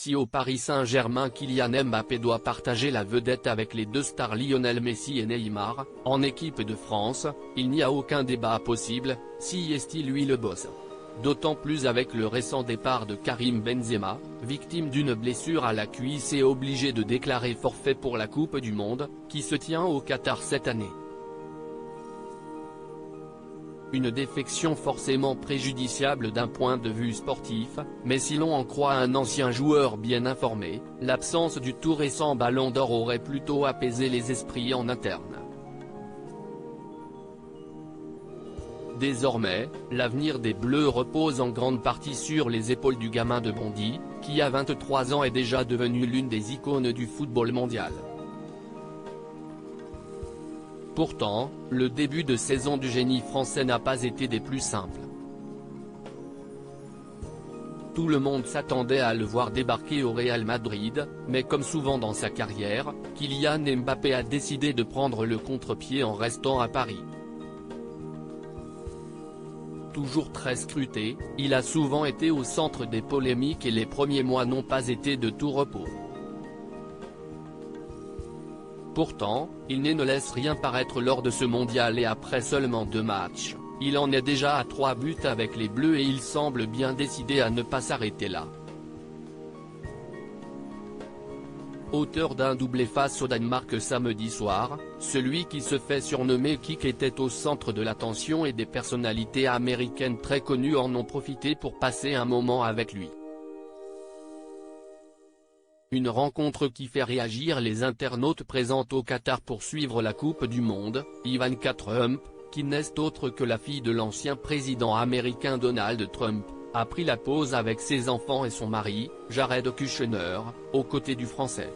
Si au Paris Saint-Germain Kylian Mbappé doit partager la vedette avec les deux stars Lionel Messi et Neymar, en équipe de France, il n'y a aucun débat possible, si est-il lui le boss. D'autant plus avec le récent départ de Karim Benzema, victime d'une blessure à la cuisse et obligé de déclarer forfait pour la Coupe du Monde, qui se tient au Qatar cette année. Une défection forcément préjudiciable d'un point de vue sportif, mais si l'on en croit un ancien joueur bien informé, l'absence du tout récent Ballon d'Or aurait plutôt apaisé les esprits en interne. Désormais, l'avenir des Bleus repose en grande partie sur les épaules du gamin de Bondy, qui à 23 ans est déjà devenu l'une des icônes du football mondial. Pourtant, le début de saison du génie français n'a pas été des plus simples. Tout le monde s'attendait à le voir débarquer au Real Madrid, mais comme souvent dans sa carrière, Kylian Mbappé a décidé de prendre le contre-pied en restant à Paris. Toujours très scruté, il a souvent été au centre des polémiques et les premiers mois n'ont pas été de tout repos. Pourtant, il ne laisse rien paraître lors de ce mondial et après seulement 2 matchs, il en est déjà à 3 buts avec les Bleus et il semble bien décidé à ne pas s'arrêter là. Auteur d'un doublé face au Danemark samedi soir, celui qui se fait surnommer Kik était au centre de l'attention et des personnalités américaines très connues en ont profité pour passer un moment avec lui. Une rencontre qui fait réagir les internautes présents au Qatar pour suivre la Coupe du Monde. Ivanka Trump, qui n'est autre que la fille de l'ancien président américain Donald Trump, a pris la pose avec ses enfants et son mari, Jared Kushner, aux côtés du Français.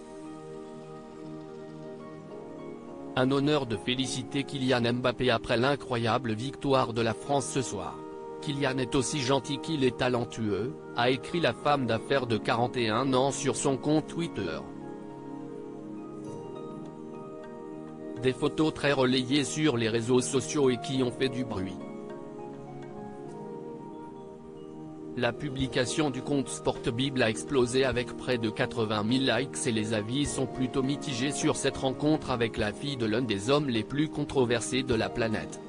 Un honneur de féliciter Kylian Mbappé après l'incroyable victoire de la France ce soir. Kylian est aussi gentil qu'il est talentueux, a écrit la femme d'affaires de 41 ans sur son compte Twitter. Des photos très relayées sur les réseaux sociaux et qui ont fait du bruit. La publication du compte SportBible a explosé avec près de 80 000 likes et les avis sont plutôt mitigés sur cette rencontre avec la fille de l'un des hommes les plus controversés de la planète.